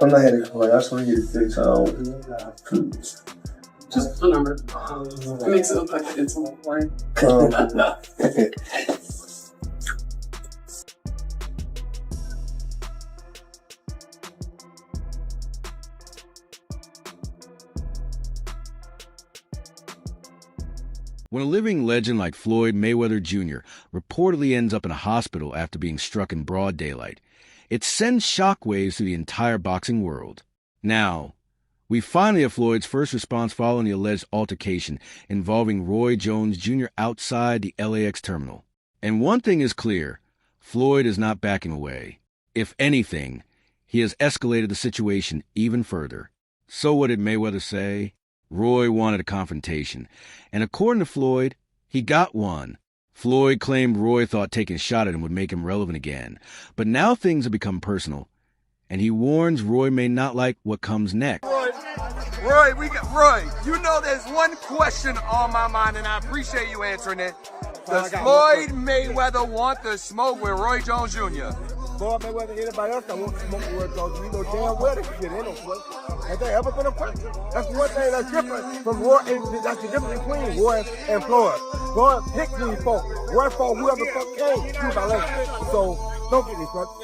I'm not heading for I just want to get it fixed. Just a number. It makes it look like it's a line. When a living legend like Floyd Mayweather Jr. reportedly ends up in a hospital after being struck in broad daylight, it sends shockwaves through the entire boxing world. Now, we finally have Floyd's first response following the alleged altercation involving Roy Jones Jr. outside the LAX terminal. And one thing is clear, Floyd is not backing away. If anything, he has escalated the situation even further. So what did Mayweather say? Roy wanted a confrontation, and according to Floyd, he got one. Floyd claimed Roy thought taking a shot at him would make him relevant again, but now things have become personal, and he warns Roy may not like what comes next. Roy, you know there's one question on my mind, and I appreciate you answering it. Does Floyd Mayweather want to smoke with Roy Jones Jr.? Floyd Mayweather, anybody else that wants to smoke with Roy Jones, we know damn well they can get in on Floyd. Has there ever been a question? That's one thing that's different from Roy, that's the difference between Roy and Floyd. Floyd picked these folks. Roy fought whoever the fuck came to my leg. So, don't get me fucked.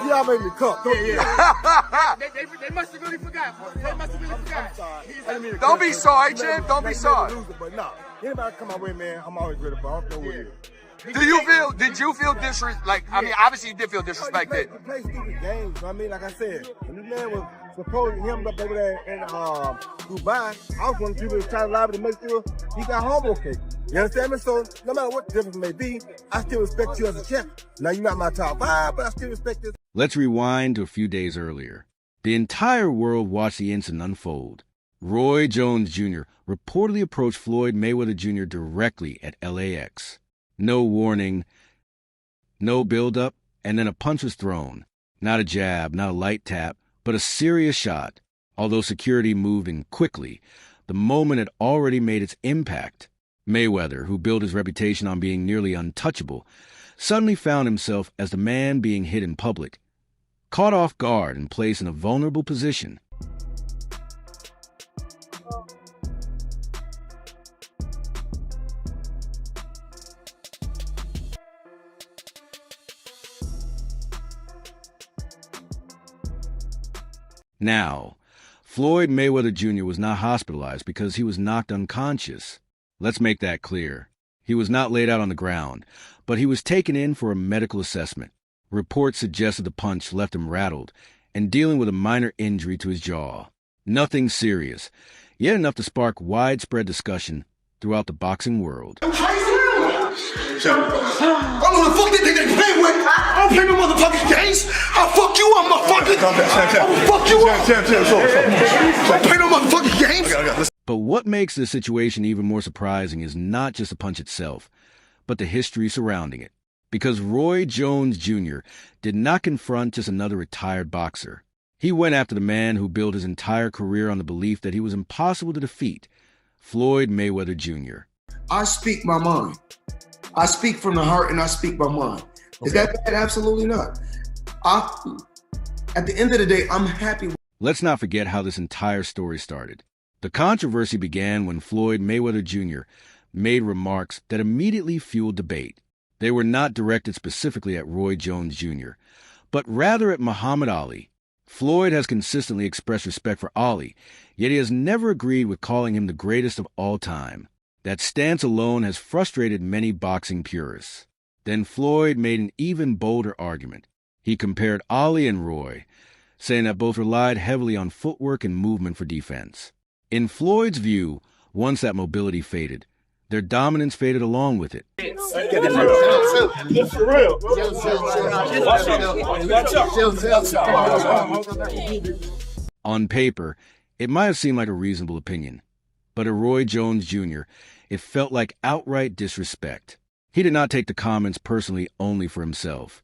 Y'all made me cup. They must have really forgot. They must have really forgot. Don't be sorry, Jim. Don't be sorry. But no, anybody come my way, man, I'm always ready for. I don't know what it is. Did you feel disrespect? Like, I mean, obviously you did feel disrespected. You play stupid games. I mean, like I said, when this man was supposing him up over there in Dubai, I was one of the people that tried to lie to make sure he got home okay. You understand me? So no matter what the difference may be, I still respect you as a champ. Now you're not my top five, but I still respect this. Let's rewind to a few days earlier. The entire world watched the incident unfold. Roy Jones Jr. reportedly approached Floyd Mayweather Jr. directly at LAX. No warning, no build-up, and then a punch was thrown. Not a jab, not a light tap, but a serious shot. Although security moved in quickly, the moment had already made its impact. Mayweather, who built his reputation on being nearly untouchable, suddenly found himself as the man being hit in public, caught off guard and placed in a vulnerable position. Now, Floyd Mayweather Jr. was not hospitalized because he was knocked unconscious. Let's make that clear. He was not laid out on the ground, but he was taken in for a medical assessment. Reports suggested the punch left him rattled and dealing with a minor injury to his jaw. Nothing serious, yet enough to spark widespread discussion throughout the boxing world. I don't know the fuck they think they play with. I don't play no motherfucking games. I'll fuck you up, motherfucker. I'll fuck you up. I don't play no motherfucking games. But what makes this situation even more surprising is not just the punch itself, but the history surrounding it. Because Roy Jones Jr. did not confront just another retired boxer. He went after the man who built his entire career on the belief that he was impossible to defeat, Floyd Mayweather Jr. I speak my mind. I speak from the heart and I speak my mind. Is that bad? Absolutely not. At the end of the day, I'm happy. Let's not forget how this entire story started. The controversy began when Floyd Mayweather Jr. made remarks that immediately fueled debate. They were not directed specifically at Roy Jones Jr., but rather at Muhammad Ali. Floyd has consistently expressed respect for Ali, yet he has never agreed with calling him the greatest of all time. That stance alone has frustrated many boxing purists. Then Floyd made an even bolder argument. He compared Ali and Roy, saying that both relied heavily on footwork and movement for defense. In Floyd's view, once that mobility faded, their dominance faded along with it. On paper, it might have seemed like a reasonable opinion, but to Roy Jones Jr., it felt like outright disrespect. He did not take the comments personally only for himself.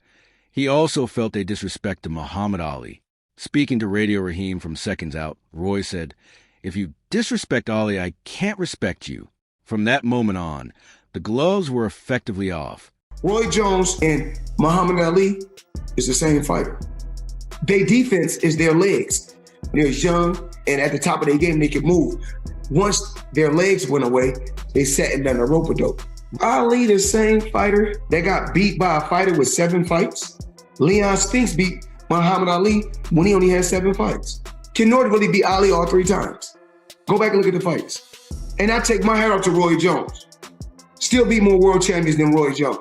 He also felt they disrespected Muhammad Ali. Speaking to Radio Raheem from Seconds Out, Roy said, "If you disrespect Ali, I can't respect you." From that moment on, the gloves were effectively off. Roy Jones and Muhammad Ali is the same fighter. Their defense is their legs. They're young, and at the top of their game, they can move. Once their legs went away, they sat in the rope-a-dope. Ali, the same fighter that got beat by a fighter with 7 fights. Leon Spinks beat Muhammad Ali when he only had 7 fights. Ken Norton really beat Ali all 3 times. Go back and look at the fights. And I take my hat off to Roy Jones. Still beat more world champions than Roy Jones.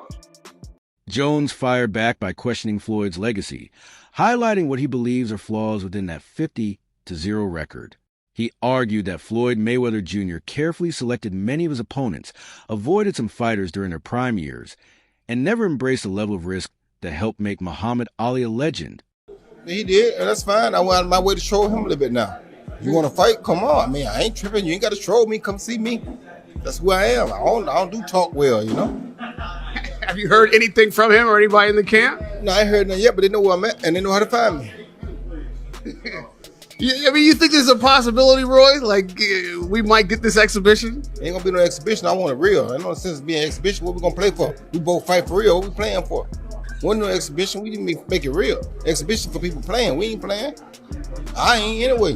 Jones fired back by questioning Floyd's legacy, highlighting what he believes are flaws within that 50-0 record. He argued that Floyd Mayweather Jr. carefully selected many of his opponents, avoided some fighters during their prime years, and never embraced a level of risk that helped make Muhammad Ali a legend. He did, and that's fine. I went out of my way to troll him a little bit now. You want to fight? Come on. I mean, I ain't tripping. You ain't got to troll me. Come see me. That's who I am. I don't do talk well, you know? Have you heard anything from him or anybody in the camp? No, I ain't heard nothing yet, but they know where I'm at, and they know how to find me. I mean, you think there's a possibility, Roy? Like, we might get this exhibition? Ain't gonna be no exhibition. I want it real. Ain't no sense of being an exhibition. What we gonna play for? We both fight for real. What we playing for? Wasn't no exhibition. We didn't make it real. Exhibition for people playing. We ain't playing. I ain't anyway.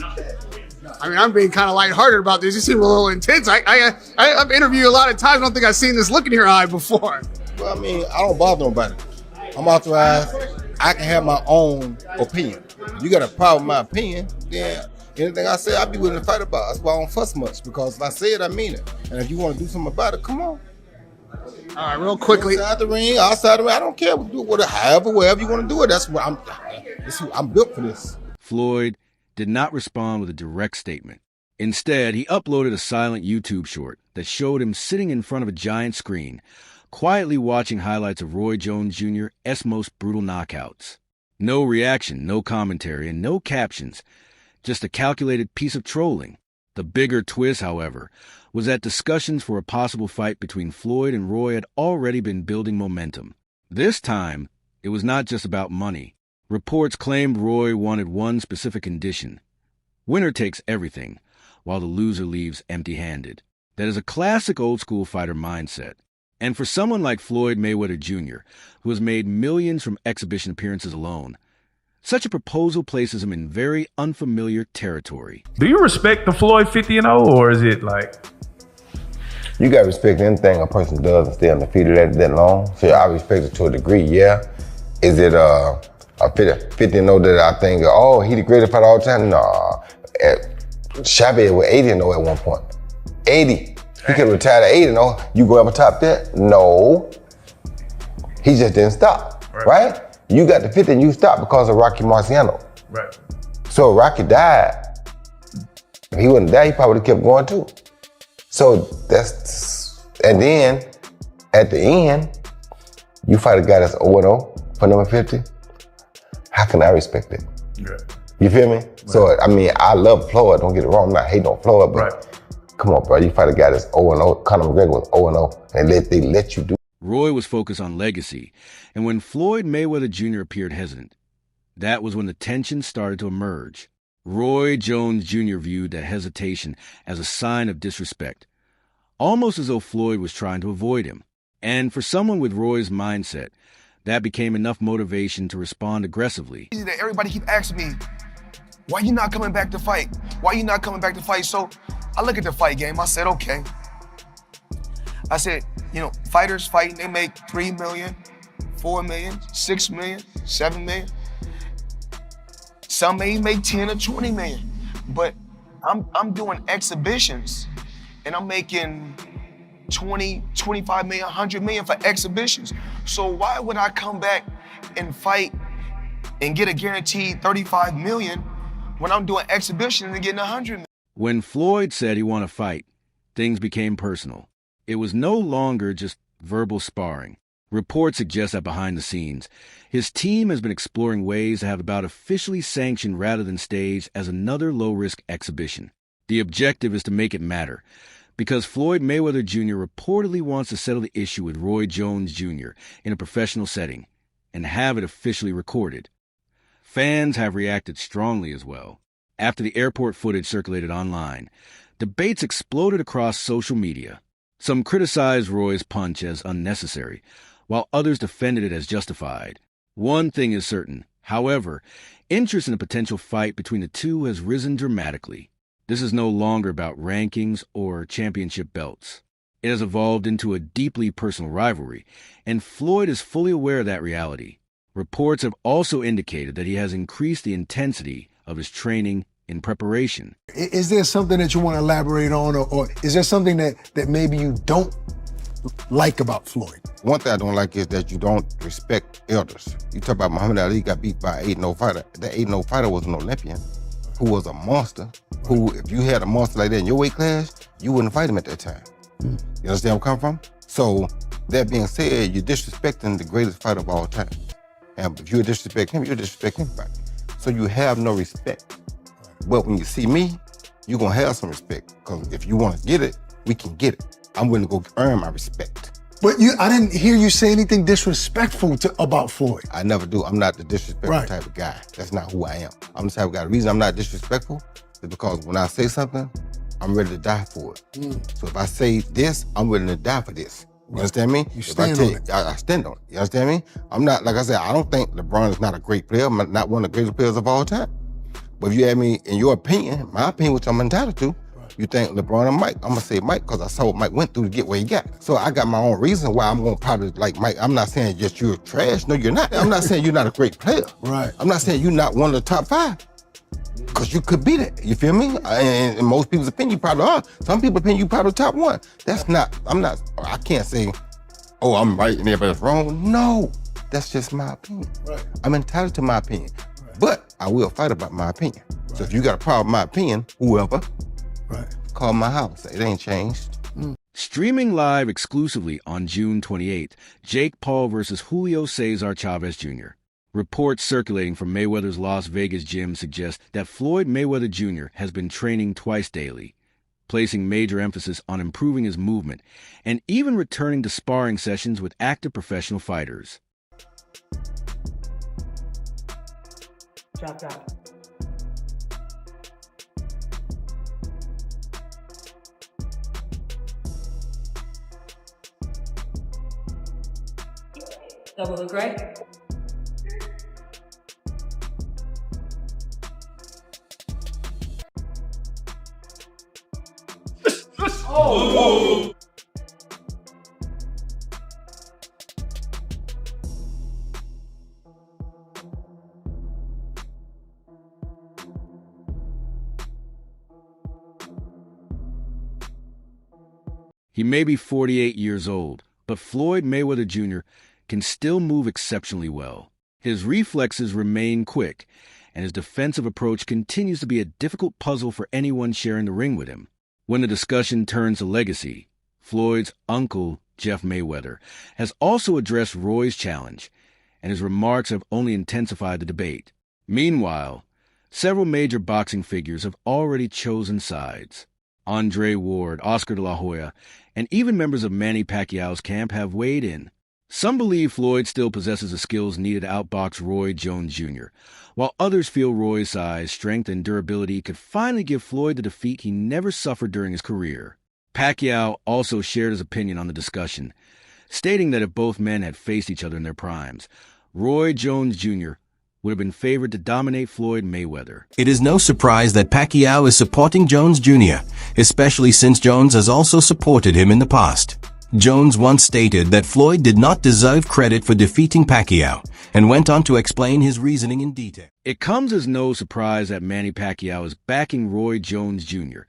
I mean, I'm being kind of lighthearted about this. You seem a little intense. I've interviewed a lot of times. I don't think I've seen this look in your eye before. Well, I mean, I don't bother nobody. I'm authorized. I can have my own opinion. If you got a problem with my opinion, then anything I say, I'll be willing to fight about. That's why I don't fuss much, because if I say it, I mean it. And if you want to do something about it, come on. All right, real quickly. Inside the ring, outside the ring, I don't care. We do it wherever you want to do it. That's what I'm built for this. Floyd did not respond with a direct statement. Instead, he uploaded a silent YouTube short that showed him sitting in front of a giant screen, quietly watching highlights of Roy Jones Jr.'s most brutal knockouts. No reaction, no commentary, and no captions, just a calculated piece of trolling. The bigger twist, however, was that discussions for a possible fight between Floyd and Roy had already been building momentum. This time, it was not just about money. Reports claimed Roy wanted one specific condition: winner takes everything, while the loser leaves empty-handed. That is a classic old-school fighter mindset. And for someone like Floyd Mayweather Jr., who has made millions from exhibition appearances alone, such a proposal places him in very unfamiliar territory. Do you respect the Floyd 50-0, or is it like... You got to respect anything a person does and stay undefeated at that long. So I respect it to a degree, yeah. Is it a 50-0 that I think, oh, he the greatest fighter all the time? Nah. Chavez was 80-0 at one point. 80. He could have retired at 80-0. You go up on top that? No. He just didn't stop, right? You got the 50 and you stopped because of Rocky Marciano. Right. So Rocky died. If he wouldn't die, he probably would have kept going too. So and then at the end, you fight a guy that's 0-0 for number 50. How can I respect it? Yeah. You feel me? Right. So, I mean, I love Floyd, don't get it wrong, I'm not hating on Floyd, but come on, bro, you fight a guy that's 0-0, Conor McGregor was 0-0, and they let you do. Roy was focused on legacy, and when Floyd Mayweather Jr. appeared hesitant, that was when the tension started to emerge. Roy Jones Jr. viewed that hesitation as a sign of disrespect, almost as though Floyd was trying to avoid him. And for someone with Roy's mindset, that became enough motivation to respond aggressively. Everybody keep asking me, why you not coming back to fight? Why you not coming back to fight? So I look at the fight game, I said, okay. I said, you know, fighters fighting, they make 3 million, 4 million, 6 million, 7 million. Some may make 10 or 20 million, but I'm doing exhibitions and I'm making 20, 25 million, 100 million for exhibitions. So why would I come back and fight and get a guaranteed 35 million when I'm doing exhibitions and getting 100 million? When Floyd said he wanted to fight, things became personal. It was no longer just verbal sparring. Reports suggest that behind the scenes, his team has been exploring ways to have the bout officially sanctioned rather than staged as another low-risk exhibition. The objective is to make it matter, because Floyd Mayweather Jr. reportedly wants to settle the issue with Roy Jones Jr. in a professional setting and have it officially recorded. Fans have reacted strongly as well. After the airport footage circulated online, debates exploded across social media. Some criticized Roy's punch as unnecessary, while others defended it as justified. One thing is certain, however, interest in a potential fight between the two has risen dramatically. This is no longer about rankings or championship belts. It has evolved into a deeply personal rivalry, and Floyd is fully aware of that reality. Reports have also indicated that he has increased the intensity of his training in preparation. Is there something that you want to elaborate on, or is there something that maybe you don't like about Floyd? One thing I don't like is that you don't respect elders. You talk about Muhammad Ali got beat by an 8-0 fighter. That 8-0 fighter was an Olympian who was a monster, who, if you had a monster like that in your weight class, you wouldn't fight him at that time. You understand where I'm coming from? So, that being said, you're disrespecting the greatest fighter of all time. And if you disrespect him, you disrespect anybody. So you have no respect. But when you see me, you're gonna have some respect. Because if you wanna get it, we can get it. I'm willing to go earn my respect. But I didn't hear you say anything disrespectful about Floyd. I never do. I'm not the disrespectful type of guy. That's not who I am. I'm the type of guy. The reason I'm not disrespectful is because when I say something, I'm ready to die for it. So if I say this, I'm willing to die for this. You understand me? You stand on it. I stand on it. You understand me? I'm not, like I said, I don't think LeBron is not a great player. I'm not one of the greatest players of all time. But if you ask me, in your opinion, my opinion, which I'm entitled to, you think LeBron or Mike, I'm gonna say Mike because I saw what Mike went through to get where he got. So I got my own reason why I'm gonna probably like Mike. I'm not saying just you're trash. No, you're not. I'm not saying you're not a great player. Right. I'm not saying you're not one of the top 5. Because you could be that, you feel me? And in most people's opinion, you probably are. Some people's opinion, you probably top 1. That's not, I can't say, oh, I'm right and everybody's wrong. No, that's just my opinion. Right. I'm entitled to my opinion. But I will fight about my opinion. So if you got a problem with my opinion, whoever, call my house. It ain't changed. Streaming live exclusively on June 28th, Jake Paul versus Julio Cesar Chavez Jr. Reports circulating from Mayweather's Las Vegas gym suggest that Floyd Mayweather Jr. has been training twice daily, placing major emphasis on improving his movement and even returning to sparring sessions with active professional fighters. Drop that. Double hook right. Oh! He may be 48 years old, but Floyd Mayweather Jr. can still move exceptionally well. His reflexes remain quick, and his defensive approach continues to be a difficult puzzle for anyone sharing the ring with him. When the discussion turns to legacy, Floyd's uncle, Jeff Mayweather, has also addressed Roy's challenge, and his remarks have only intensified the debate. Meanwhile, several major boxing figures have already chosen sides. Andre Ward, Oscar de la Hoya, and even members of Manny Pacquiao's camp have weighed in. Some believe Floyd still possesses the skills needed to outbox Roy Jones Jr., while others feel Roy's size, strength, and durability could finally give Floyd the defeat he never suffered during his career. Pacquiao also shared his opinion on the discussion, stating that if both men had faced each other in their primes, Roy Jones Jr. would have been favored to dominate Floyd Mayweather. It is no surprise that Pacquiao is supporting Jones Jr., especially since Jones has also supported him in the past. Jones once stated that Floyd did not deserve credit for defeating Pacquiao, and went on to explain his reasoning in detail. It comes as no surprise that Manny Pacquiao is backing Roy Jones Jr.,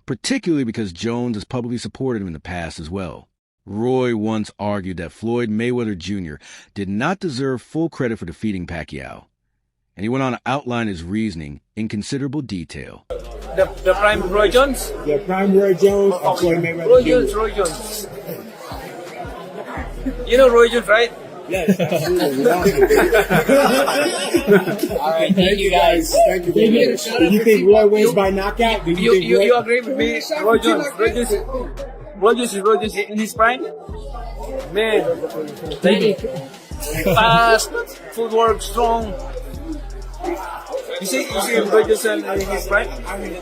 particularly because Jones has publicly supported him in the past as well. Roy once argued that Floyd Mayweather Jr. did not deserve full credit for defeating Pacquiao, and he went on to outline his reasoning in considerable detail. The prime Roy Jones? The prime Roy Jones or Floyd Mayweather? Roy Jones. You know Roy Jones, right? Yes, absolutely. All right, thank you guys. Thank you. Do you think Roy wins by knockout? You agree with me? Roy Jones. Roy Jones in his prime? Man, thank you. Fast, footwork, strong. You see Roy Jones in his prime?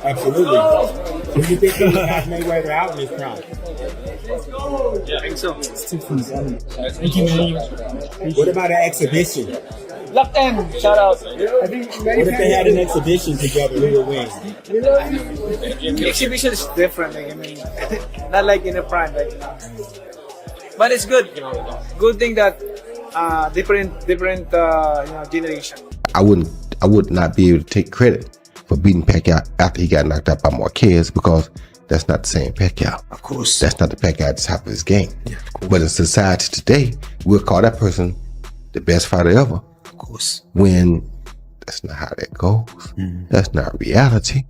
Absolutely. Do you think he will have Mayweather out in his prime? Yeah, I think so. What about an exhibition? Locked in. Shout out. What if they had an exhibition together? Who would win? Exhibition is different. Like, I mean, not like in the prime. Like, but it's good. Good thing that different generation. I would not be able to take credit for beating Pacquiao after he got knocked out by Marquez because that's not the same Pacquiao. Of course. That's not the Pacquiao at the top of his game. Yeah, of course. But in society today, we'll call that person the best fighter ever. Of course. When that's not how that goes. That's not reality.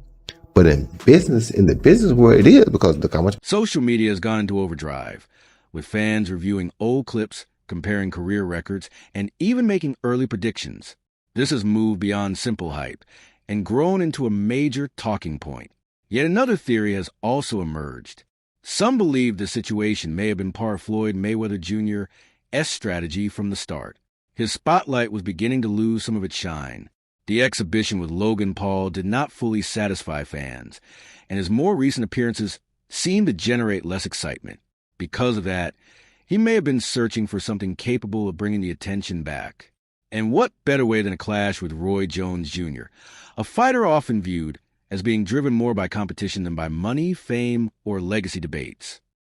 But in the business world, it is, because look how much. Social media has gone into overdrive, with fans reviewing old clips, comparing career records, and even making early predictions. This has moved beyond simple hype and grown into a major talking point. Yet another theory has also emerged. Some believe the situation may have been part of Floyd Mayweather Jr.'s strategy from the start. His spotlight was beginning to lose some of its shine. The exhibition with Logan Paul did not fully satisfy fans, and his more recent appearances seemed to generate less excitement. Because of that, he may have been searching for something capable of bringing the attention back. And what better way than a clash with Roy Jones Jr., a fighter often viewed as being driven more by competition than by money, fame, or legacy debates.